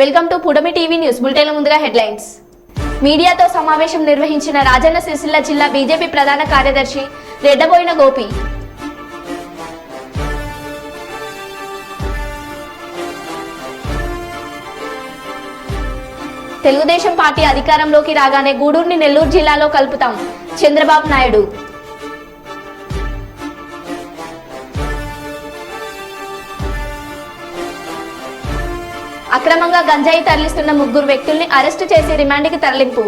Welcome to పుడమి TV news bulletin. ముందుగా headlines. మీడియాతో సమావేశం నిర్వహించిన రాజన్న సిరిసిల్ల జిల్లా బీజేపీ ప్రధాన కార్యదర్శి రెడ్డబోయిన గోపి. తెలుగుదేశం పార్టీ అధికారంలోకి రాగానే గూడూరుని నెల్లూరు జిల్లాలో కలుపుతాం చంద్రబాబు నాయుడు. అక్రమంగా గంజాయి తరలిస్తున్న 3 వ్యక్తుల్ని అరెస్టు చేసి రిమాండ్కి తరలింపు.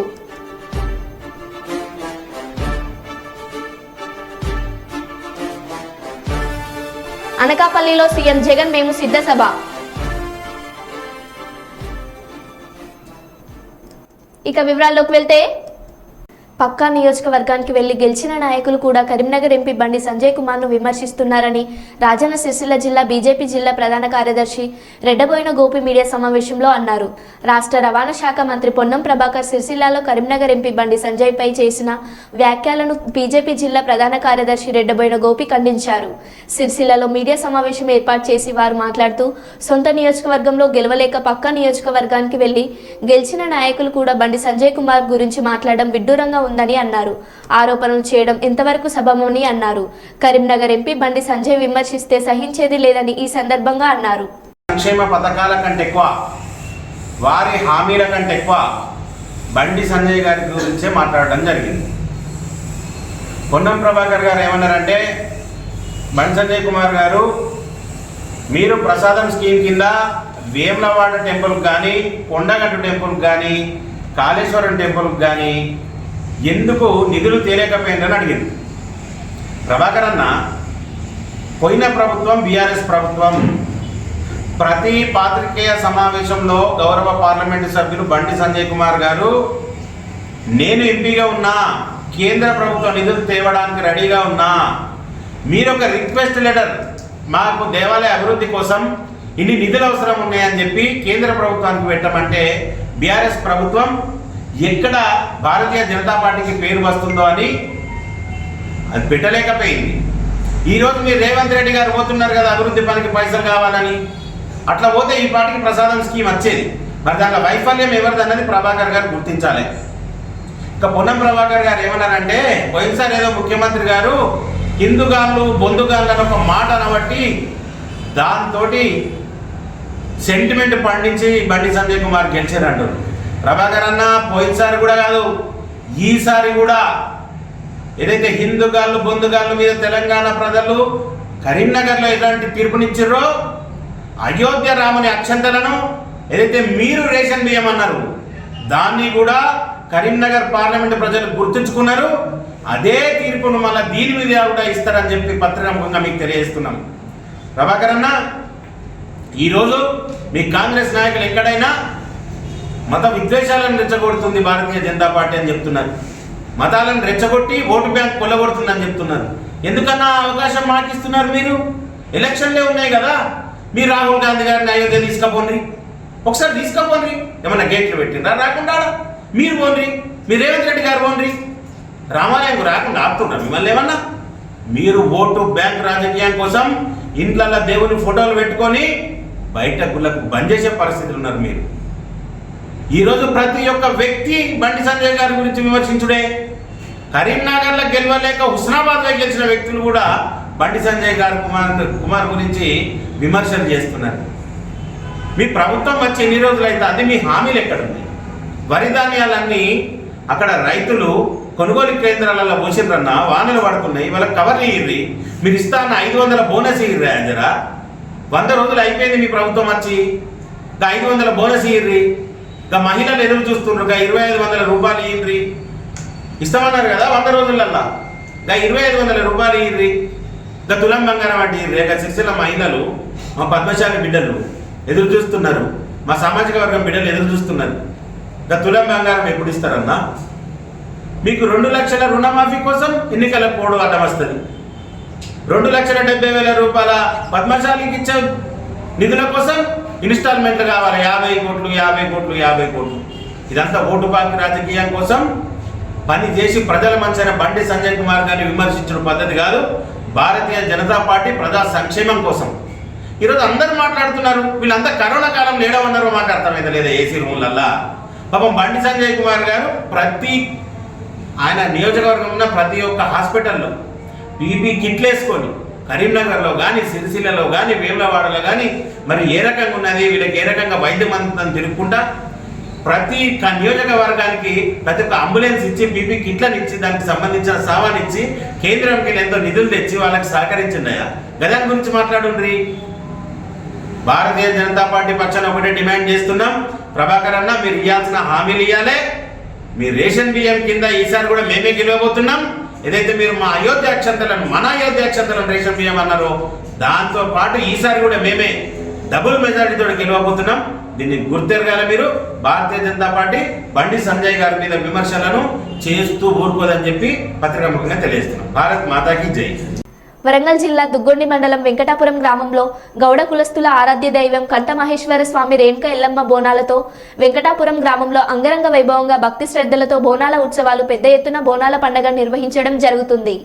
అనకాపల్లిలో సీఎం జగన్ మేము సిద్ధ సభ. ఇక వివరాల్లోకి వెళ్తే, పక్కా నియోజకవర్గానికి వెళ్లి గెలిచిన నాయకులు కూడా కరీంనగర్ ఎంపీ బండి సంజయ్ కుమార్ ను విమర్శిస్తున్నారని రాజన్న సిరిసిల్ల జిల్లా బీజేపీ జిల్లా ప్రధాన కార్యదర్శి రెడ్డబోయిన గోపి మీడియా సమావేశంలో అన్నారు. రాష్ట్ర రవాణా శాఖ మంత్రి పొన్నం ప్రభాకర్ సిరిసిల్లలో కరీంనగర్ ఎంపీ బండి సంజయ్ పై చేసిన వ్యాఖ్యలను బీజేపీ జిల్లా ప్రధాన కార్యదర్శి రెడ్డబోయిన గోపి ఖండించారు. సిరిసిల్లలో మీడియా సమావేశం ఏర్పాటు చేసి వారు మాట్లాడుతూ, సొంత నియోజకవర్గంలో గెలవలేక పక్కా నియోజకవర్గానికి వెళ్లి గెలిచిన నాయకులు కూడా బండి సంజయ్ కుమార్ గురించి మాట్లాడడం విడ్డూరంగా ఉందని అన్నారు. ఆరోపణలు చేయడం ఎంతవరకు సబబని అన్నారు. కరీంనగర్ ఎంపీ బండి సంజయ్ విమర్శిస్తే సహించేది లేదని ఈ సందర్భంగా అన్నారు. సంక్షేమ పథకాల కంటే ఎక్కువ, వారి హామీల కంటే ఎక్కువ బండి సంజయ్ గారి గురించే మాట్లాడడం జరిగింది. పొన్నం ప్రభాకర్ గారు ఏమన్నారంటే, బండి సంజయ్ కుమార్ గారు, మీరు ప్రసాదం స్కీమ్ కింద వేములవాడ టెంపుల్కి కానీ, కొండగట్టు టెంపుల్కి కానీ, కాళేశ్వరం టెంపుల్కి కానీ ఎందుకు నిధులు తేలేకపోయిందని అడిగింది. ప్రభాకర్ అన్న, పోయిన ప్రభుత్వం బీఆర్ఎస్ ప్రభుత్వం ప్రతి పాత్రికేయ సమావేశంలో గౌరవ పార్లమెంటు సభ్యులు బండి సంజయ్ కుమార్ గారు, నేను ఎంపీగా ఉన్నా, కేంద్ర ప్రభుత్వం నిధులు తేవడానికి రెడీగా ఉన్నా, మీరు ఒక రిక్వెస్ట్ లెటర్ మాకు దేవాలయ అభివృద్ధి కోసం ఇన్ని నిధులు అవసరం ఉన్నాయని చెప్పి కేంద్ర ప్రభుత్వానికి పెట్టమంటే బీఆర్ఎస్ ప్రభుత్వం ఎక్కడ భారతీయ జనతా పార్టీకి పేరు వస్తుందో అని అది పెట్టలేకపోయింది. ఈరోజు మీరు రేవంత్ రెడ్డి గారు పోతున్నారు కదా అభివృద్ధి పనికి పైసలు కావాలని, అట్లా పోతే ఈ పార్టీకి ప్రసాదం స్కీమ్ వచ్చేది. మరి దాంట్లో వైఫల్యం ఎవరిదన్నది ప్రభాకర్ గారు గుర్తించాలి. ఇక పొన్నం ప్రభాకర్ గారు ఏమన్నారంటే, పోయినసారి ఏదో ముఖ్యమంత్రి గారు హిందుగాళ్ళు బొందుగాళ్ళు అని ఒక మాట అనబట్టి దాంతో సెంటిమెంట్ పండించి బండి సంజయ్ కుమార్ గెలిచారంటారు. ప్రభాకర్ అన్న, పోయినసారి కూడా కాదు, ఈసారి కూడా ఏదైతే హిందుగాళ్ళు బొందుగాళ్ళ మీద తెలంగాణ ప్రజలు కరీంనగర్లో ఎలాంటి తీర్పునిచ్చారో, అయోధ్య రాముని అక్షంతలను ఏదైతే మీరు రేషన్ బియ్యం అన్నారు దాన్ని కూడా కరీంనగర్ పార్లమెంటు ప్రజలు గుర్తుంచుకున్నారు. అదే తీర్పును మళ్ళీ దీని మీద కూడా ఇస్తారని చెప్పి పత్రికంగా మీకు తెలియజేస్తున్నాం. ప్రభాకర్ అన్న, ఈరోజు మీ కాంగ్రెస్ నాయకులు ఎక్కడైనా మత విద్వేషాలను రెచ్చగొడుతుంది భారతీయ జనతా పార్టీ అని చెప్తున్నారు. మతాలను రెచ్చగొట్టి ఓటు బ్యాంక్ కొల్లగొడుతుందని చెప్తున్నారు. ఎందుకన్నా అవకాశం మాటిస్తున్నారు? మీరు ఎలక్షన్లే ఉన్నాయి కదా, మీరు రాహుల్ గాంధీ గారిని అయోధ్య తీసుకపోండి, ఒకసారి తీసుకపోండి. ఏమన్నా గేట్లు పెట్టిండ్రా? రాకుండా మీరు పోండి, మీరు రేవంత్ రెడ్డి గారు పోండి. రామాలయం రాకుండా ఆపుతున్నారు మిమ్మల్ని ఏమన్నా? మీరు ఓటు బ్యాంక్ రాజకీయం కోసం ఇంట్లల్లో దేవుని ఫోటోలు పెట్టుకొని బయట గుళ్ళకు బంద్ చేసే పరిస్థితులు ఉన్నారు మీరు. ఈరోజు ప్రతి ఒక్క వ్యక్తి బండి సంజయ్ గారి గురించి విమర్శించుడే. కరీంనగర్లో గెలవలేక హుస్నాబాద్లో గెలిచిన వ్యక్తులు కూడా బండి సంజయ్ గారి కుమార్ గురించి విమర్శలు చేస్తున్నారు. మీ ప్రభుత్వం వచ్చి ఎన్ని రోజులైతే అది మీ హామీలు ఎక్కడుంది? వరి ధాన్యాలన్నీ అక్కడ రైతులు కొనుగోలు కేంద్రాలలో పోసిండ్రన్నా, వానలు పడుతున్నాయి, వాళ్ళకి కవర్లు ఇయ్యి, మీరు ఇస్తా అన్న 500 బోనస్ ఇయ్యరా జరా. 100 రోజులు అయిపోయింది మీ ప్రభుత్వం వచ్చి, 500 బోనస్ ఇయ్యి. ఇక మహిళలు ఎదురు చూస్తుండ్రు, 2500 రూపాయలు ఇయ్యి, ఇస్తామన్నారు కదా 100 రోజులల్లా. 2500 రూపాయలు ఇయ్యి, ఇక తులం బంగారం అంటే ఇయ్యి. ఇక సిరిసిల్ల మహిళలు, మా పద్మశాలి బిడ్డలు ఎదురు చూస్తున్నారు, మా సామాజిక వర్గం బిడ్డలు ఎదురు చూస్తున్నారు. ఇక తులం బంగారం ఎప్పుడు ఇస్తారన్నా? మీకు 2 లక్షల రుణమాఫీ కోసం ఎన్నికల కోడ్ అడ్డం వస్తుంది. 2,70,000 రూపాయల పద్మశాలికి ఇచ్చే నిధుల కోసం ఇన్స్టాల్మెంట్లు కావాలి, 50 కోట్లు 50 కోట్లు 50 కోట్లు. ఇదంతా ఓటు బ్యాంక్ రాజకీయం కోసం పని చేసి ప్రజల మంచైన బండి సంజయ్ కుమార్ గారిని విమర్శించడం పద్ధతి కాదు. భారతీయ జనతా పార్టీ ప్రజా సంక్షేమం కోసం ఈరోజు అందరూ మాట్లాడుతున్నారు. వీళ్ళంతా కరోనా కాలం లేడమన్నారో మాకు అర్థమైతే లేదా ఏసీ రూములల్లా. పాపం బండి సంజయ్ కుమార్ గారు ఆయన నియోజకవర్గం ఉన్న ప్రతి ఒక్క హాస్పిటల్లో పీపీ కిట్లు వేసుకొని కరీంనగర్లో కానీ, సిరిసిల్లలో కానీ, వేములవాడలో కానీ మరి ఏ రకంగా ఉన్నది, వీళ్ళకి ఏ రకంగా వైద్యం అందుతుందని తిరుగుకుంటా ప్రతి నియోజకవర్గానికి ప్రతి ఒక్క అంబులెన్స్ ఇచ్చి, పీపీ కిట్లను ఇచ్చి, దానికి సంబంధించిన సామాన్ ఇచ్చి, కేంద్రంకి ఎంతో నిధులు తెచ్చి వాళ్ళకి సహకరించిందయ్యా. గదాని గురించి మాట్లాడుండ్రి. భారతీయ జనతా పార్టీ పక్షాన ఒకటే డిమాండ్ చేస్తున్నాం, ప్రభాకర్ అన్న మీరు ఇవ్వాల్సిన హామీలు ఇవ్వాలి. మీ రేషన్ బియ్యం కింద ఈసారి కూడా మేమే గెలవబోతున్నాం. ఏదైతే మీరు మన అయోధ్య అక్షంతలను రేషన్ బియ్యం అన్నారో దాంతో పాటు ఈసారి కూడా మేమే డబుల్ మెజారిటీతో గెలవబోతున్నాం. దీన్ని గుర్తెరగాల మీరు. భారతీయ జనతా పార్టీ బండి సంజయ్ గారి మీద విమర్శలను చేస్తూ ఊరుకోదని చెప్పి పత్రికాముఖంగా తెలియజేస్తున్నాం. భారత్ మాతాకి జై. వరంగల్ జిల్లా దుగ్గొండి మండలం వెంకటాపురం గ్రామంలో గౌడ కులస్తుల ఆరాధ్య దైవం కంఠమహేశ్వర స్వామి రేణుక ఎల్లమ్మ బోనాలతో వెంకటాపురం గ్రామంలో అంగరంగ వైభవంగా భక్తి శ్రద్ధలతో బోనాల ఉత్సవాలు పెద్ద ఎత్తున బోనాల పండుగ నిర్వహించడం జరుగుతుంది.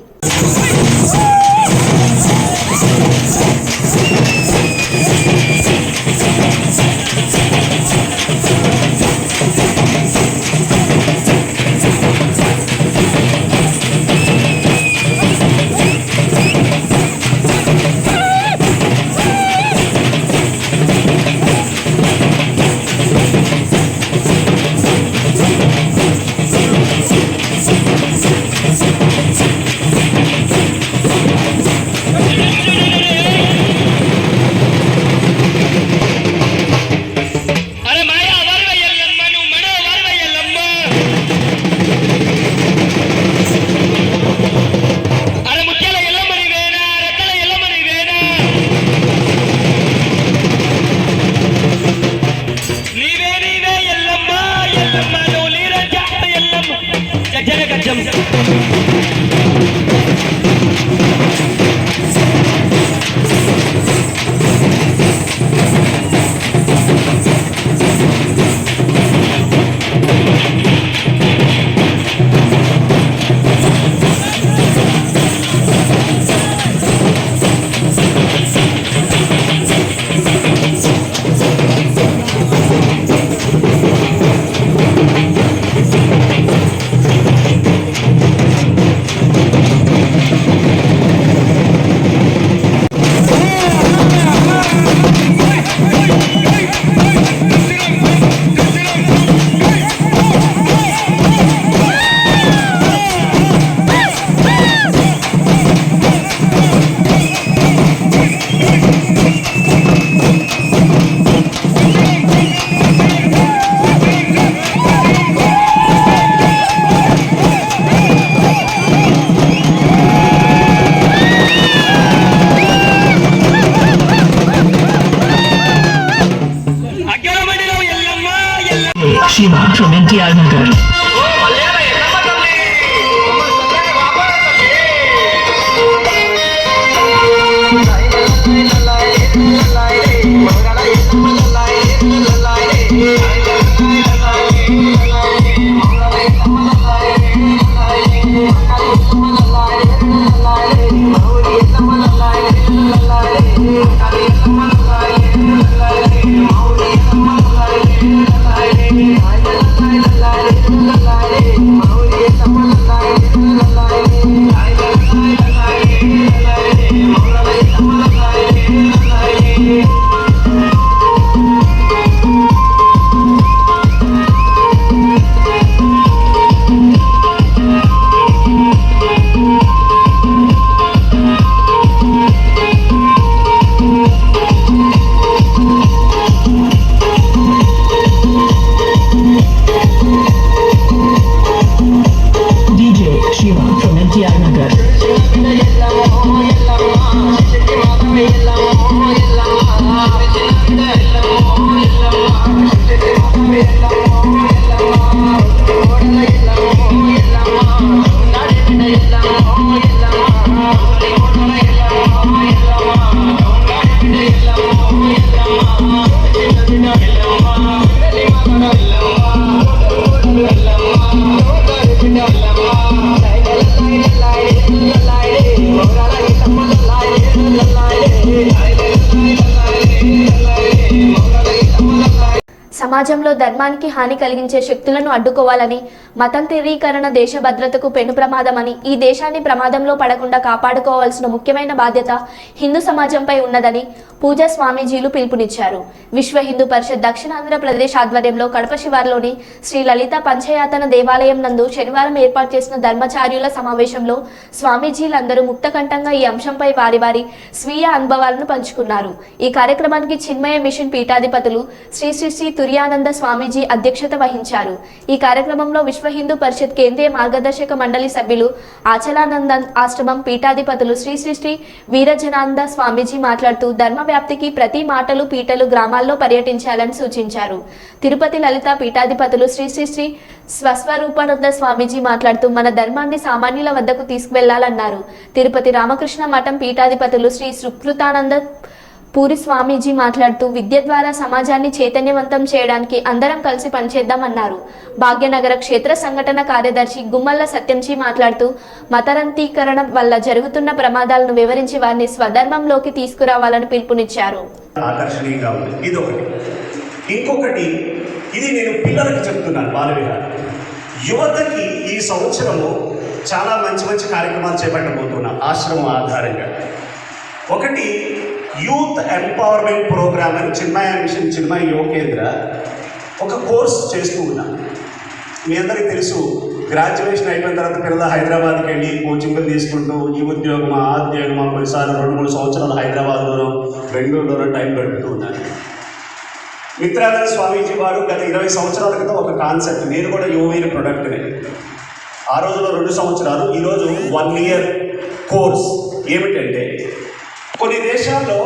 Shiva from NTR Nagar. La సమాజంలో ధర్మానికి హాని కలిగించే శక్తులను అడ్డుకోవాలని, మతం తీవ్రీకరణ దేశ భద్రతకు పెను ప్రమాదమని, ఈ దేశాన్ని ప్రమాదంలో పడకుండా కాపాడుకోవాల్సిన ముఖ్యమైన బాధ్యత హిందూ సమాజంపై ఉన్నదని పూజా స్వామీజీలు పిలుపునిచ్చారు. విశ్వ హిందూ పరిషత్ దక్షిణాంధ్రప్రదేశ్ ఆధ్వర్యంలో కడప శివార్లోని శ్రీ లలిత పంచయాతన దేవాలయం నందు శనివారం ఏర్పాటు చేసిన ధర్మచార్యుల సమావేశంలో స్వామీజీలందరూ ముక్తకంఠంగా ఈ అంశంపై వారి వారి స్వీయ అనుభవాలను పంచుకున్నారు. ఈ కార్యక్రమానికి చిన్మయ మిషన్ పీఠాధిపతులు శ్రీ శ్రీ శ్రీ తుర్యానంద స్వామీజీ అధ్యక్షత వహించారు. ఈ కార్యక్రమంలో విశ్వ హిందూ పరిషత్ కేంద్రీయ మార్గదర్శక మండలి సభ్యులు ఆచలానంద ఆశ్రమం పీఠాధిపతులు శ్రీ శ్రీ శ్రీ వీరజనానంద స్వామీజీ మాట్లాడుతూ ధర్మ వ్యాప్తికి ప్రతి మాటలు పీటలు గ్రామాల్లో పర్యటించాలని సూచించారు. తిరుపతి లలిత పీఠాధిపతులు శ్రీ శ్రీ శ్రీ స్వస్వరూపానంద స్వామీజీ మాట్లాడుతూ మన ధర్మాన్ని సామాన్యుల వద్దకు తీసుకువెళ్లాలన్నారు. తిరుపతి రామకృష్ణ మఠం పీఠాధిపతులు శ్రీ సుకృతానంద పూరి స్వామీజీ మాట్లాడుతూ విద్య ద్వారా సమాజాన్ని చైతన్యవంతం చేయడానికి అందరం కలిసి పనిచేద్దామన్నారు. భాగ్యనగర క్షేత్ర సంఘటన కార్యదర్శి గుమ్మల్ల సత్యంజీ మాట్లాడుతూ మతరంతీకరణ వల్ల జరుగుతున్న ప్రమాదాలను వివరించి వారిని స్వధర్మంలోకి తీసుకురావాలని పిలుపునిచ్చారు. ఆకర్షణీయంగా ఉంది. ఇది ఒకటి. ఇంకొకటి, ఇది నేను పిల్లలకి చెప్తున్నాను, బాలవిహారం యువతకి ఈ సంవత్సరము చాలా మంచి మంచి కార్యక్రమాలు చేపట్టబోతున్నాం ఆశ్రమం ఆధారంగా. ఒకటి, యూత్ ఎంపవర్మెంట్ ప్రోగ్రామ్ అని చిన్మయ మిషన్ చిన్మయ యువ కేంద్ర ఒక కోర్స్ చేస్తూ ఉన్నాం. మీ అందరికీ తెలుసు, గ్రాడ్యుయేషన్ అయిపోయిన తర్వాత పిల్లలు హైదరాబాద్కి వెళ్ళి కోచింగ్లు తీసుకుంటూ ఈ ఉద్యోగమా ఆ ఉద్యోగమా కొన్నిసార్లు 2-3 సంవత్సరాలు హైదరాబాద్లోనో బెంగళూరులోనో టైం గడుపుతూ ఉన్నారు. మిత్రానంద స్వామీజీ వారు గత 20 సంవత్సరాల క్రితం ఒక కాన్సెప్ట్, నేను కూడా యువమైన ప్రొడక్ట్ని, ఆ రోజులో 2 సంవత్సరాలు, ఈరోజు 1 ఇయర్ కోర్స్. ఏమిటంటే, కొన్ని దేశాల్లో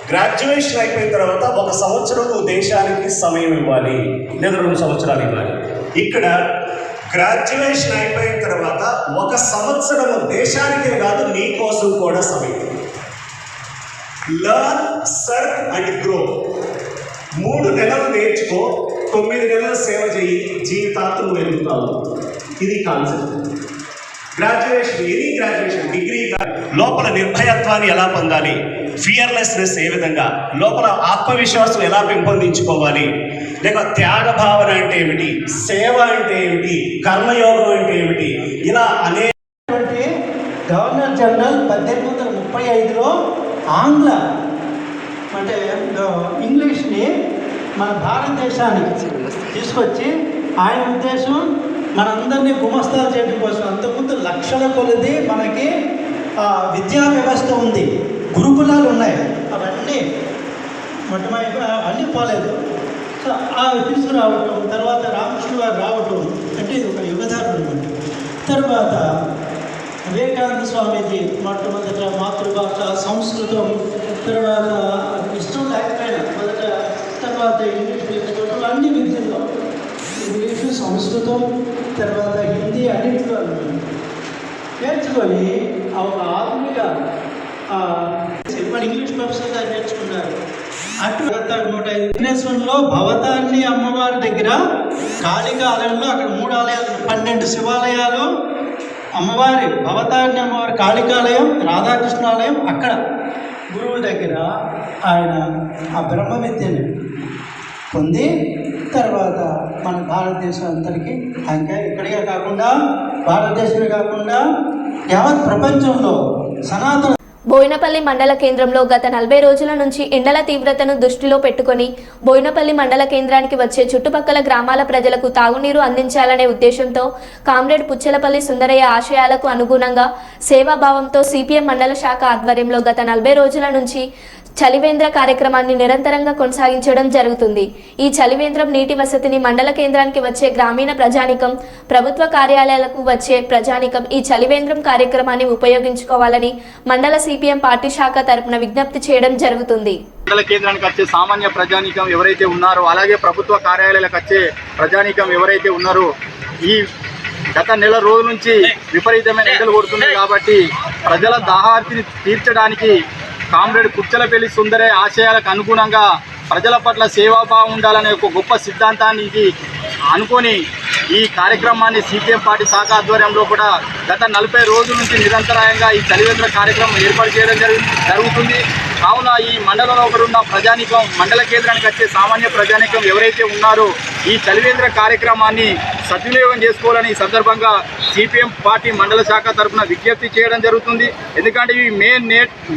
గ్రాడ్యుయేషన్ అయిపోయిన తర్వాత 1 సంవత్సరం నువ్వు దేశానికి సమయం ఇవ్వాలి, లేదా 2 సంవత్సరాలు ఇవ్వాలి. ఇక్కడ గ్రాడ్యుయేషన్ అయిపోయిన తర్వాత 1 సంవత్సరం దేశానికే కాదు నీ కోసం కూడా సమయం. Learn, serve and grow. 3 నెలలు నేర్చుకో, 9 నెలలు సేవ చేయి, జీవితాంతం నువ్వు ఎదుగుతావు. ఇది concept. Graduation, any graduation, degree లోపల నిర్భయత్వాన్ని ఎలా పొందాలి, ఫియర్లెస్నెస్ ఏ విధంగా, లోపల ఆత్మవిశ్వాసం ఎలా పెంపొందించుకోవాలి, లేక త్యాగ భావన అంటే ఏమిటి, సేవ అంటే ఏమిటి, కర్మయోగం అంటే ఏమిటి, ఇలా అనేక గవర్నర్ జనరల్ 1835లో ఆంగ్ల అంటే ఇంగ్లీష్ని మన భారతదేశానికి తీసుకొచ్చి, ఆయన ఉద్దేశం మనందరినీ గుమస్తాలు చేయడం కోసం. అంతకుముందు లక్షల కొలది మనకి విద్యా వ్యవస్థ ఉంది, గురుకులాలు ఉన్నాయి, అవన్నీ అన్నీ పోలేదు. సో తీసుకురావటం, తర్వాత రామకృష్ణ గారు రావటం అంటే ఇది ఒక యుగధారణ. తర్వాత వివేకానంద స్వామీజీ మొట్టమొదట మాతృభాష సంస్కృతం, తర్వాత ఇష్టం లేకపోయినా మొదట, తర్వాత ఇంగ్లీష్ నేర్చుకోవటం, అన్ని విద్యలో ఇంగ్లీషు, సంస్కృతం, తర్వాత హిందీ అన్నింటిలో నేర్చుకొని ఒక ఆధునిక ఇంగ్లీష్ ప్రొఫెసర్గా నేర్చుకున్నారు. అటు 105 భవతాన్ని అమ్మవారి దగ్గర కాళికా ఆలయంలో, అక్కడ 3 ఆలయాలు, 12 శివాలయాలు, అమ్మవారి భవతాన్ని అమ్మవారి కాళికాలయం, రాధాకృష్ణాలయం, అక్కడ గురువు దగ్గర ఆయన ఆ బ్రహ్మ విద్యని పొంది, తర్వాత మన భారతదేశం అందరికీ ఇంకా ఇక్కడికే కాకుండా భారతదేశమే కాకుండా యావత్ ప్రపంచంలో సనాతన. బోయినపల్లి మండల కేంద్రంలో గత 40 రోజుల నుంచి ఎండల తీవ్రతను దృష్టిలో పెట్టుకుని బోయినపల్లి మండల కేంద్రానికి వచ్చే చుట్టుపక్కల గ్రామాల ప్రజలకు తాగునీరు అందించాలనే ఉద్దేశంతో కామ్రేడ్ పుచ్చలపల్లి సుందరయ్య ఆశయాలకు అనుగుణంగా సేవాభావంతో సిపిఎం మండల శాఖ ఆధ్వర్యంలో గత 40 రోజుల నుంచి చలివేంద్ర కార్యక్రమాన్ని నిరంతరంగా కొనసాగించడం జరుగుతుంది. ఈ చలివేంద్రం నీటి వసతిని మండల కేంద్రానికి వచ్చే గ్రామీణ ప్రజానికం, ప్రభుత్వ కార్యాలయాలకు వచ్చే ప్రజానికం ఈ చలివేంద్రం కార్యక్రమాన్ని ఉపయోగించుకోవాలని మండల సిపిఎం పార్టీ శాఖ తరపున విజ్ఞప్తి చేయడం జరుగుతుంది. మండల కేంద్రానికి వచ్చే సామాన్య ప్రజానికం ఎవరైతే ఉన్నారో, అలాగే ప్రభుత్వ కార్యాలయాలకు వచ్చే ప్రజానికం ఎవరైతే ఉన్నారో, ఈ గత నెల రోజుల నుంచి విపరీతమైన ఎండలు కొడుతున్నాయి కాబట్టి ప్రజల దాహార్తిని తీర్చడానికి కామ్రేడ్ పుచ్చలపల్లి సుందరయ్య ఆశయాలకు అనుగుణంగా ప్రజల పట్ల సేవాభావం ఉండాలనే ఒక గొప్ప సిద్ధాంతానికి అనుకొని ఈ కార్యక్రమాన్ని సిపిఎం పార్టీ శాఖ ఆధ్వర్యంలో కూడా గత 40 రోజుల నుంచి నిరంతరాయంగా ఈ చలివేంద్ర కార్యక్రమం ఏర్పాటు చేయడం జరుగుతుంది. కావున ఈ మండలంలో ఒకరున్న ప్రజానికం, మండల కేంద్రానికి వచ్చే సామాన్య ప్రజానికం ఎవరైతే ఉన్నారో ఈ చలివేంద్ర కార్యక్రమాన్ని సద్వినియోగం చేసుకోవాలని ఈ సందర్భంగా సిపిఎం పార్టీ మండల శాఖ తరఫున విజ్ఞప్తి చేయడం జరుగుతుంది. ఎందుకంటే ఈ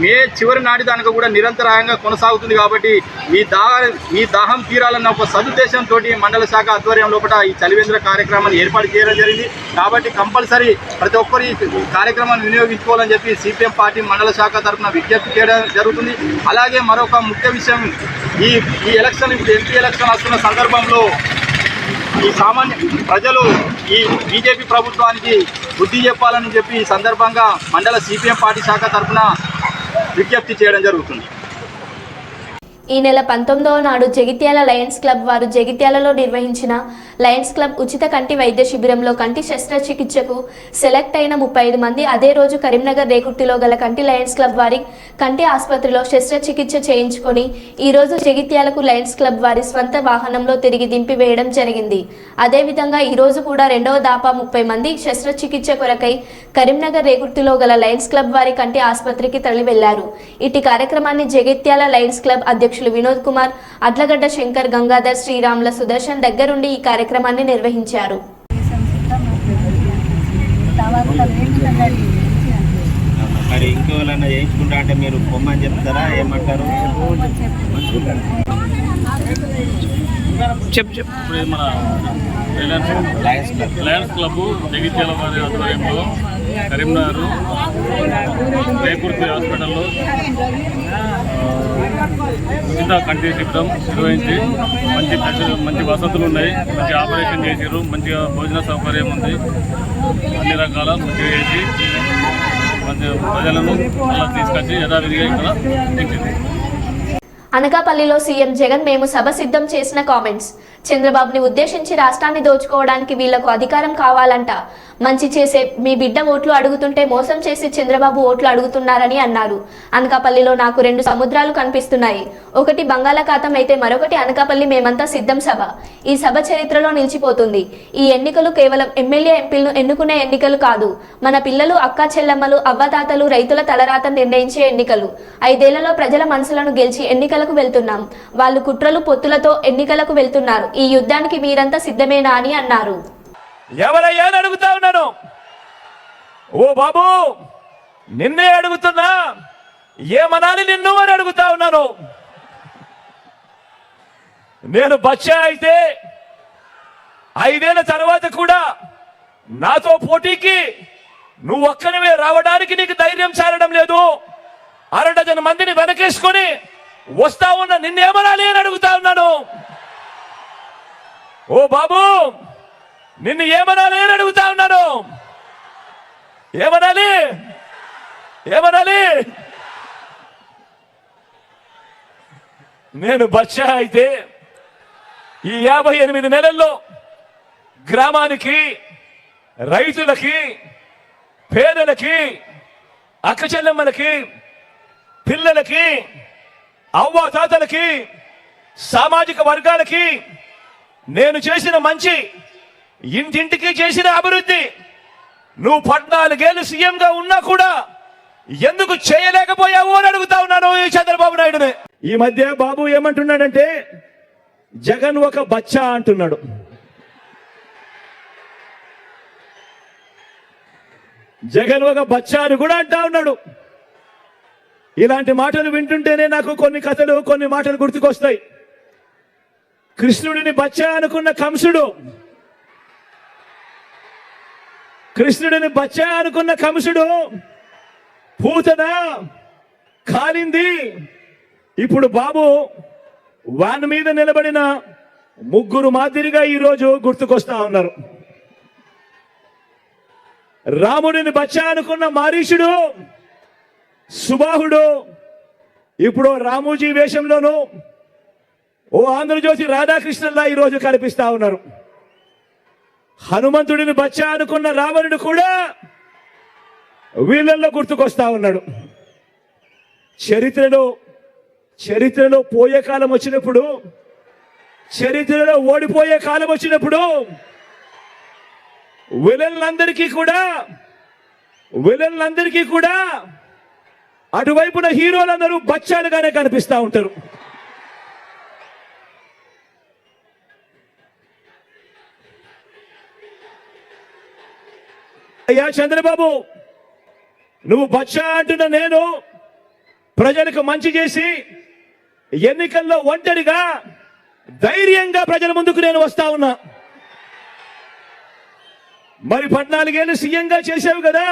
మే చివరి నాటి దానికి కూడా నిరంతరాయంగా కొనసాగుతుంది కాబట్టి ఈ దాహం తీరాలన్న ఒక సదుద్దేశంతో మండల శాఖ ఆధ్వర్యం లోపల ఈ చలివేంద్ర కార్యక్రమాన్ని ఏర్పాటు చేయడం జరిగింది. కాబట్టి కంపల్సరీ ప్రతి ఒక్కరు ఈ కార్యక్రమాన్ని వినియోగించుకోవాలని చెప్పి సిపిఎం పార్టీ మండల శాఖ తరఫున విజ్ఞప్తి చేయడం జరుగుతుంది. అలాగే మరొక ముఖ్య విషయం, ఈ ఎలక్షన్ ఎంపీ ఎలక్షన్ వస్తున్న సందర్భంలో ఈ సామాన్య ప్రజలు ఈ బీజేపీ ప్రభుత్వానికి బుద్ధి చెప్పాలని చెప్పి ఈ సందర్భంగా మండల సిపిఎం పార్టీ శాఖ తరఫున విజ్ఞప్తి చేయడం జరుగుతుంది. ఈ నెల 19వ నాడు జగిత్యాల లయన్స్ క్లబ్ వారు జగిత్యాలలో నిర్వహించిన లయన్స్ క్లబ్ ఉచిత కంటి వైద్య శిబిరంలో కంటి శస్త్రచికిత్సకు సెలెక్ట్ అయిన 35 మంది అదే రోజు కరీంనగర్ రేకుర్తిలో గల కంటి లయన్స్ క్లబ్ వారి కంటి ఆసుపత్రిలో శస్త్రచికిత్స చేయించుకొని ఈ రోజు జగిత్యాలకు లయన్స్ క్లబ్ వారి స్వంత వాహనంలో తిరిగి దింపివేయడం జరిగింది. అదేవిధంగా ఈ రోజు కూడా రెండవ దాపా 30 మంది శస్త్రచికిత్స కొరకై కరీంనగర్ రేకుర్తిలో గల లయన్స్ క్లబ్ వారి కంటి ఆసుపత్రికి తరలి వెళ్లారు. ఇటు కార్యక్రమాన్ని జగిత్యాల లయన్స్ క్లబ్ అధ్యక్షులు వినోద్ కుమార్, అడ్లగడ్డ శంకర్, గంగాధర్, శ్రీరాముల, సుదర్శన్ దగ్గరుండి ఈ కార్యక్రమాన్ని నిర్వహించారు. మరి ఇంకోళ్ళన్నా చేయించుకుంటా అంటే మీరు పొమ్మని చెప్తారా, ఏమంటారు? ఇప్పుడు మన లయన్స్ క్లబ్ జగిత్యాల వారి ఆధ్వర్యంలో కరీంనగర్ రేకుర్తి హాస్పిటల్లో ఉచిత కంటి శిబిరం నిర్వహించి మంచి వసతులు ఉన్నాయి, మంచి ఆపరేషన్ చేసారు, మంచిగా భోజన సౌకర్యం ఉంది, అన్ని రకాల మంచిగా చేసి మంచి ప్రజలను అలా తీసుకొచ్చి యథావిధిగా ఇక్కడ తెచ్చింది. అనకాపల్లిలో సీఎం జగన్ మేము సభ సిద్ధం చేసిన కామెంట్స్. చంద్రబాబుని ఉద్దేశించి రాష్ట్రాన్ని దోచుకోవడానికి వీళ్లకు అధికారం కావాలంట. మంచి చేసే మీ బిడ్డ ఓట్లు అడుగుతుంటే మోసం చేసి చంద్రబాబు ఓట్లు అడుగుతున్నారని అన్నారు. అనకాపల్లిలో నాకు 2 సముద్రాలు కనిపిస్తున్నాయి. ఒకటి బంగాళాఖాతం అయితే మరొకటి అనకాపల్లి మేమంతా సిద్ధం సభ. ఈ సభ చరిత్రలో నిలిచిపోతుంది. ఈ ఎన్నికలు కేవలం ఎమ్మెల్యే ఎంపీలను ఎన్నుకునే ఎన్నికలు కాదు. మన పిల్లలు, అక్కా చెల్లెమ్మలు, అవ్వతాతలు, రైతుల తలరాత నిర్ణయించే ఎన్నికలు. 5 ఏళ్లలో ప్రజల మనసులను గెలిచి ఎన్నికలకు వెళ్తున్నాం. వాళ్ళు కుట్రలు పొత్తులతో ఎన్నికలకు వెళ్తున్నారు. ఈ యుద్ధానికి మీరంతా సిద్ధమేనా అని అన్నారు. ఎవరయ్యా అని అడుగుతా ఉన్నాను. ఓ బాబు, నిన్నే అడుగుతున్నా, ఏమనాలి నిన్ను అని అడుగుతా ఉన్నాను. నేను బచ్చా అయితే 5 ఏళ్ల తర్వాత కూడా నాతో పోటీకి నువ్వు ఒక్కనివే రావడానికి నీకు ధైర్యం చాలడం లేదు. 6 డజన్ మందిని వెనకేసుకొని వస్తా ఉన్న నిన్నేమనాలి అని అడుగుతా ఉన్నాను. ఓ బాబు, నిన్ను ఏమనాలి అని అడుగుతా ఉన్నాను. ఏమనాలి? నేను బచ్చా అయితే ఈ 58 నెలల్లో గ్రామానికి, రైతులకి, పేదలకి, అక్క చెల్లెమ్మలకి, పిల్లలకి, అవ్వాతాతలకి, సామాజిక వర్గాలకి నేను చేసిన మంచి, ఇంటింటికి చేసిన అభివృద్ధి నువ్వు 14 ఏళ్ళు సీఎంగా ఉన్నా కూడా ఎందుకు చేయలేకపోయావు అని అడుగుతా ఉన్నాను ఈ చంద్రబాబు నాయుడుని. ఈ మధ్య బాబు ఏమంటున్నాడంటే జగన్ ఒక బచ్చా అంటున్నాడు. జగన్ ఒక బచ్చా అని కూడా అంటా ఉన్నాడు. ఇలాంటి మాటలు వింటుంటేనే నాకు కొన్ని కథలు, కొన్ని మాటలు గుర్తుకొస్తాయి. కృష్ణుడిని బచ్చా అనుకున్న కంసుడు పూతన కాలింది. ఇప్పుడు బాబు వాన్ మీద నిలబడిన 3 మాదిరిగా ఈరోజు గుర్తుకొస్తా ఉన్నారు. రాముడిని బచ్చా అనుకున్న మారీషుడు, సుబాహుడు ఇప్పుడు రామోజీ వేషంలోనూ ఓ ఆంధ్రజ్యోతి రాధాకృష్ణన్లా ఈరోజు కనిపిస్తా ఉన్నారు. హనుమంతుడిని బచ్చా అనుకున్న రావణుడు కూడా వీళ్ళల్లో గుర్తుకొస్తా ఉన్నాడు. చరిత్రలో పోయే కాలం వచ్చినప్పుడు, చరిత్రలో ఓడిపోయే కాలం వచ్చినప్పుడు విలన్లందరికీ కూడా అటువైపున హీరోలందరూ బచ్చాలుగానే కనిపిస్తా ఉంటారు. అయ్యా చంద్రబాబు, నువ్వు బచ్చా అంటున్న నేను ప్రజలకు మంచి చేసి ఎన్నికల్లో ఒంటరిగా ధైర్యంగా ప్రజల ముందుకు నేను వస్తా ఉన్నా. మరి 14 ఏళ్ళు సీఎంగా చేశావు కదా,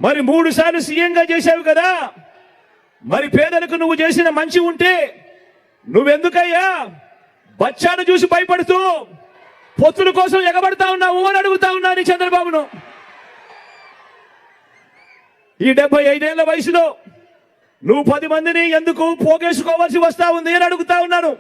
మరి 3 సార్లు సీఎంగా చేశావు కదా, మరి పేదలకు నువ్వు చేసిన మంచి ఉంటే నువ్వెందుకయ్యా బచ్చాను చూసి భయపడుతూ పొత్తుల కోసం ఎగబడతా ఉన్నావు అని అడుగుతా ఉన్నాను చంద్రబాబును. ఈ 75 ఏళ్ల వయసులో నువ్వు 10 మందిని ఎందుకు పోగేసుకోవాల్సి వస్తా ఉంది అని అడుగుతా ఉన్నాను.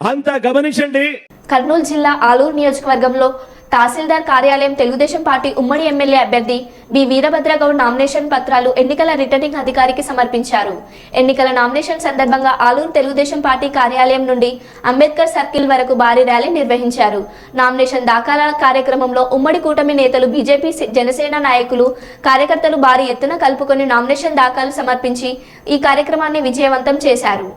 అంతా గమనించండి. కర్నూలు జిల్లా ఆలూరు నియోజకవర్గంలో తహసీల్దార్ కార్యాలయం తెలుగుదేశం పార్టీ ఉమ్మడి ఎమ్మెల్యే అభ్యర్థి బి వీరభద్రగౌడ్ నామినేషన్ పత్రాలు ఎన్నికల రిటర్నింగ్ అధికారికి సమర్పించారు. ఎన్నికల నామినేషన్ సందర్భంగా ఆలూరు తెలుగుదేశం పార్టీ కార్యాలయం నుండి అంబేద్కర్ సర్కిల్ వరకు భారీ ర్యాలీ నిర్వహించారు. నామినేషన్ దాఖలా కార్యక్రమంలో ఉమ్మడి కూటమి నేతలు, బీజేపీ, జనసేన నాయకులు, కార్యకర్తలు భారీ ఎత్తున కలుపుకొని నామినేషన్ దాఖలు సమర్పించి ఈ కార్యక్రమాన్ని విజయవంతం చేశారు.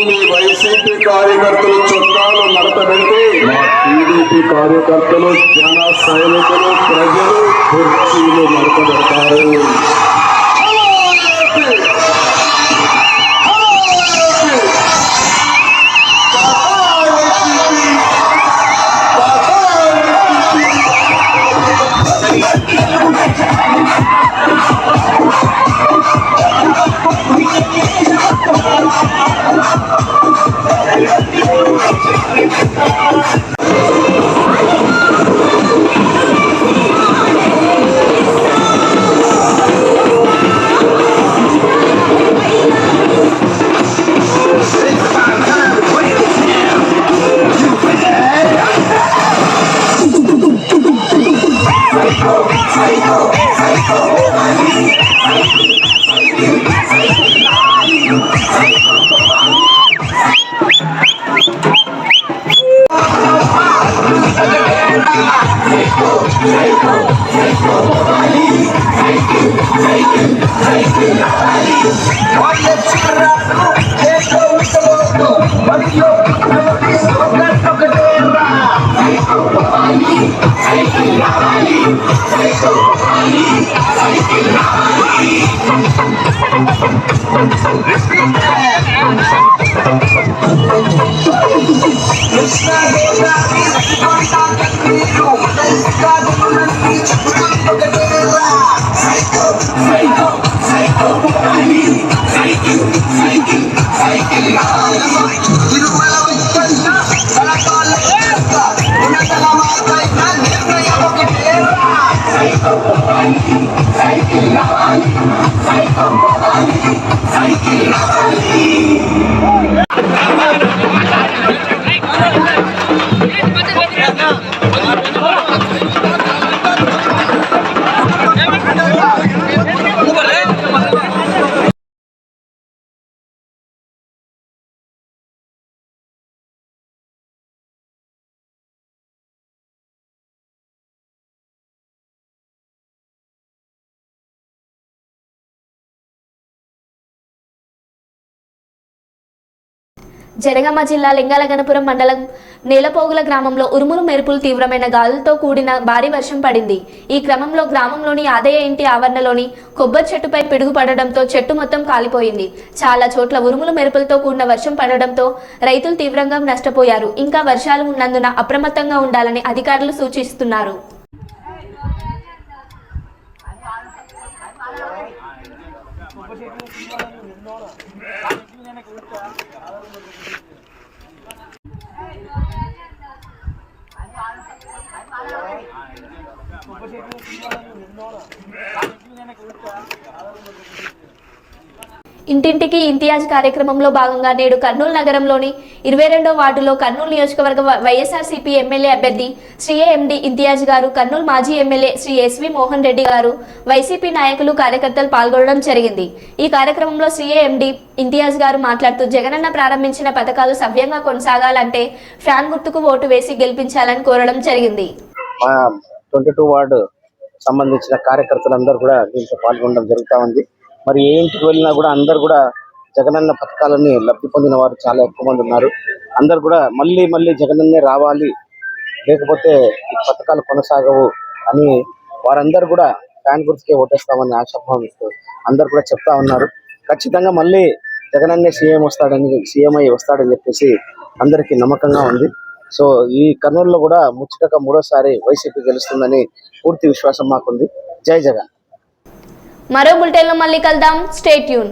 మీ వైసీపీ కార్యకర్తలు చొక్కాలు నడపబెడితే మా టీడీపీ కార్యకర్తలు, జన సైనికులు, ప్రజలు కుర్చీలు నడపబెడతారు. జనగామ జిల్లా లింగాలగనపురం మండలం నేలపోగుల గ్రామంలో ఉరుములు మెరుపులు తీవ్రమైన గాలులతో కూడిన భారీ వర్షం పడింది. ఈ క్రమంలో గ్రామంలోని ఆదయ్య ఇంటి ఆవరణలోని కొబ్బరి చెట్టుపై పిడుగు పడడంతో చెట్టు మొత్తం కాలిపోయింది. చాలా చోట్ల ఉరుములు మెరుపులతో కూడిన వర్షం పడడంతో రైతులు తీవ్రంగా నష్టపోయారు. ఇంకా వర్షాలు ఉన్నందున అప్రమత్తంగా ఉండాలని అధికారులు సూచిస్తున్నారు. ఇంటింటికి ఇంతియాజ్ కార్యక్రమంలో భాగంగా నేడు కర్నూలు నగరంలోని 22వ వార్డులో కర్నూలు నియోజకవర్గ వైఎస్ఆర్సీపీ ఎమ్మెల్యే అభ్యర్థి శ్రీ ఎండి ఇంతియాజ్ గారు, కర్నూలు మాజీ ఎమ్మెల్యే శ్రీ ఎస్వి మోహన్ రెడ్డి గారు, వైసీపీ నాయకులు కార్యకర్తలు పాల్గొనడం జరిగింది. ఈ కార్యక్రమంలో శ్రీ ఎండి ఇంతియాజ్ గారు మాట్లాడుతూ జగనన్న ప్రారంభించిన పథకాలు సవ్యంగా కొనసాగాలంటే ఫ్యాన్ గుర్తుకు ఓటు వేసి గెలిపించాలని కోరడం జరిగింది. 22 వార్డు సంబంధించిన కార్యకర్తలందరూ కూడా దీంట్లో పాల్గొనడం జరుగుతూ ఉంది. మరి ఏ ఇంటికి వెళ్ళినా కూడా అందరు కూడా జగనన్న పథకాలని లబ్ధి పొందిన వారు చాలా ఎక్కువ మంది ఉన్నారు. అందరు కూడా మళ్ళీ జగనన్నే రావాలి, లేకపోతే ఈ పథకాలు కొనసాగవు అని వారందరూ కూడా ఫ్యాన్ గుర్తుకే ఓటేస్తామని ఆశాభావిస్తూ అందరు కూడా చెప్తా ఉన్నారు. ఖచ్చితంగా మళ్ళీ జగనన్నే సీఎం అయి వస్తాడని చెప్పేసి అందరికీ నమ్మకంగా ఉంది. సో ఈ కర్నూలులో కూడా ముచ్చటగా 3వ వైసీపీ గెలుస్తుందని పూర్తి విశ్వాసం మాకుంది. జై జగన్. మరో బులెటిన్లో మళ్ళీ కలుద్దాం. Stay tune.